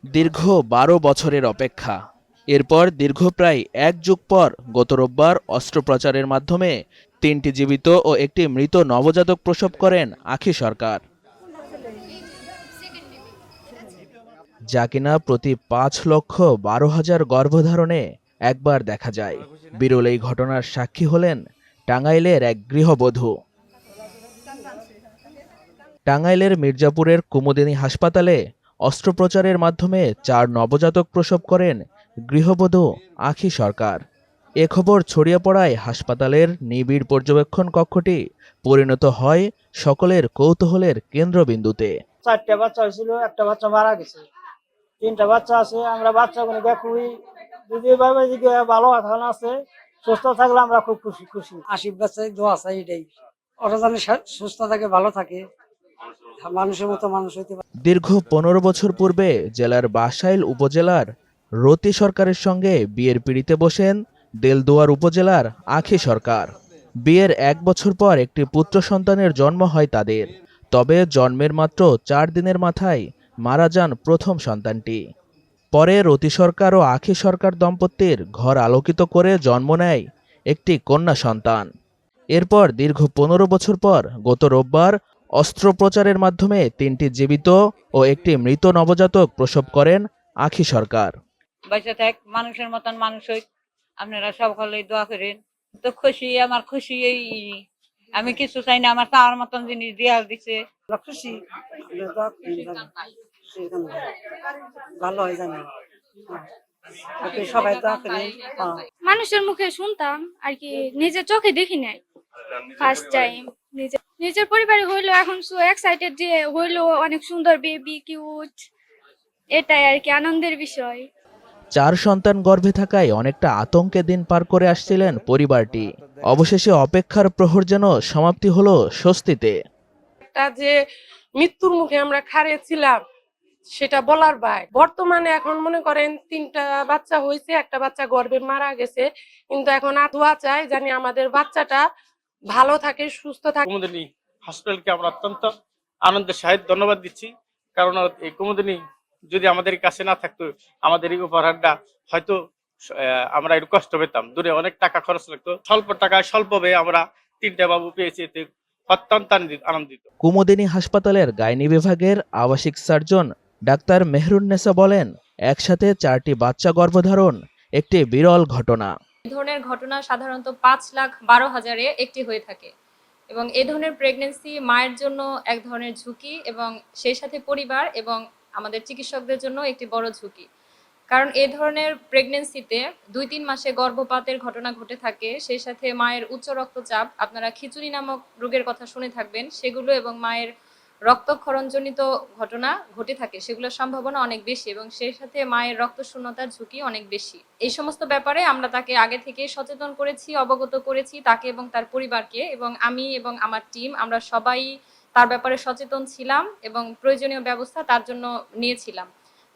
দীর্ঘ ১২ বছরের অপেক্ষা। এরপর দীর্ঘ প্রায় ১ যুগ পর গত রোববার অস্ত্রোপচারের মাধ্যমে ৩টি জীবিত ও একটি মৃত নবজাতক প্রসব করেন আখি সরকার, যা কিনা প্রতি ৫,১২,০০০ গর্ভধারণে একবার দেখা যায়। বিরল এই ঘটনার সাক্ষী হলেন টাঙ্গাইলের এক গৃহবধূ। টাঙ্গাইলের মির্জাপুরের কুমুদিনী হাসপাতালে অস্ত্রোপচারের মাধ্যমে ৪ নবজাতক প্রসব করেন গৃহবধূ আখি সরকার। এ খবর ছড়িয়ে পড়ায় হাসপাতালের নিবিড় পর্যবেক্ষণ কক্ষটি পরিণত হয় সকলের কৌতূহলের কেন্দ্রবিন্দুতে। 4টা বাচ্চা হয়েছিল, একটা বাচ্চা মারা গেছে, 3টা বাচ্চা আছে। আমরা বাচ্চাগুলো দেখুই, যদি এভাবে ভালো আছে, সুস্থ থাকলে আমরা খুব খুশি। আশীর্বাদ চাই, দোয়া চাই, এটাই। ওরা যেন সুস্থ থাকে, ভালো থাকে, মানুষের মতো মানুষ হইতে পারে। দীর্ঘ ১৫ বছর পূর্বে জেলার বাসাইল উপজেলার রতি সরকারের সঙ্গে বিয়ের পিঁড়িতে বসেন দেলদুয়ার উপজেলার আখি সরকার। বিয়ের ১ বছর পর একটি পুত্র সন্তানের জন্ম হয় তাদের। তবে জন্মের মাত্র ৪ দিনের মাথায় মারা যান প্রথম সন্তানটি। পরে রতি সরকার ও আখি সরকার দম্পতির ঘর আলোকিত করে জন্ম নেয় একটি কন্যা সন্তান। এরপর দীর্ঘ ১৫ বছর পর গত রোববার অস্ত্রোপচারের মাধ্যমে ৩টি জীবিত ও একটি মৃত নবজাতক প্রসব করেন আখি সরকার। বাইসা থাক, মানুষের মতন মানুষ হই, আপনারা সকলেই দোয়া করেন। তো খুশি, আমার খুশি। এই আমি কিছু চাই না, আমার তার মতন জিনিস দিয়া দিছে। খুশি, ভালো হয় জানি, সবাই দোয়া করে। মানুষের মুখে শুনতাম আর কি, নিজের চোখে দেখি নাই ফার্স্ট টাইম। নিজের পরিবারে হইলো, এখন সো এক্সাইটেড যে হইলো, অনেক সুন্দর বেবি, কিউট, এটাই আর কি আনন্দের বিষয়। ৪ সন্তান গর্ভে থাকায় অনেকটা আতঙ্কে দিন পার করে আসছিলেন পরিবারটি। অবশেষে অপেক্ষার প্রহর যেন সমাপ্তি হলো স্বস্তিতে। যে মৃত্যুর মুখে আমরা খাড়িয়েছিলাম সেটা বলার বাইরে। বর্তমানে এখন মনে করেন 3টা বাচ্চা হয়েছে, একটা বাচ্চা গর্ভে মারা গেছে, কিন্তু এখন দোয়া চাই জানি আমাদের বাচ্চাটা ভালো থাকে, সুস্থ থাকে। কুমুদিনী হসপিটালকে আমরা অত্যন্ত আনন্দের সহিত ধন্যবাদ দিচ্ছি, কারণ এই কুমুদিনী যদি আমাদের কাছে না থাকতো, আমাদের এই উপহারটা হয়তো আমরা একটু কষ্ট পেতাম, দূরে অনেক টাকা খরচ লাগতো। স্বল্প টাকায় স্বল্প ব্যয়ে আমরা 3টা বাবু পেয়েছি, এতে অত্যন্ত আনন্দিত। কুমুদিনী হাসপাতালের গাইনি বিভাগের আবাসিক সার্জন ডাক্তার মেহরুন্নেসা বলেন, একসাথে 4টি বাচ্চা গর্ভধারণ একটি বিরল ঘটনা। এই ধরনের ঘটনা সাধারণত ৫,১২,০০০-এ একটি হয়ে থাকে এবং এই ধরনের প্রেগন্যান্সি মায়ের জন্য এক ধরনের ঝুঁকি এবং সেই সাথে পরিবার এবং আমাদের চিকিৎসকদের জন্য একটি বড় ঝুঁকি। কারণ এই ধরনের প্রেগন্যান্সিতে ২-৩ মাসে গর্ভপাতের ঘটনা ঘটে থাকে, সেই সাথে মায়ের উচ্চ রক্তচাপ, আপনারা খিচুড়ি নামক রোগের কথা শুনে থাকবেন, সেগুলো এবং মায়ের রক্তক্ষরণজনিত ঘটনা ঘটে থাকে, সেগুলোর সম্ভাবনা অনেক বেশি এবং সেই সাথে মায়ের রক্তশূন্যতার ঝুঁকি অনেক বেশি। এই সমস্ত ব্যাপারে আমরা তাকে আগে থেকে সচেতন করেছি, অবগত করেছি তাকে এবং তার পরিবারকে, এবং আমি এবং আমার টিম আমরা সবাই তার ব্যাপারে সচেতন ছিলাম এবং প্রয়োজনীয় ব্যবস্থা তার জন্য নিয়েছিলাম।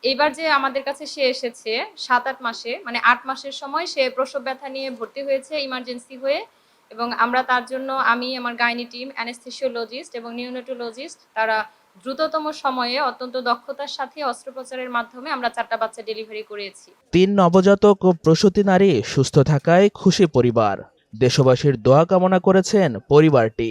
এইবার যে আমাদের কাছে সে এসেছে ৭-৮ মাসে, মানে ৮ মাসের সময় সে প্রসব ব্যথা নিয়ে ভর্তি হয়েছে ইমার্জেন্সি হয়ে, এবং আমরা তার জন্য, আমি, আমার গাইনি টিম, অ্যানেস্থেসিওলজিস্ট এবং নিওনেটোলজিস্ট, তারা দ্রুততম সময়ে অত্যন্ত দক্ষতার সাথে অস্ত্রোপচারের মাধ্যমে আমরা 4টা বাচ্চা ডেলিভারি করেছি। 3 নবজাতক ও প্রসূতি নারী সুস্থ থাকায় খুশি পরিবার। দেশবাসীর দোয়া কামনা করেছেন পরিবারটি।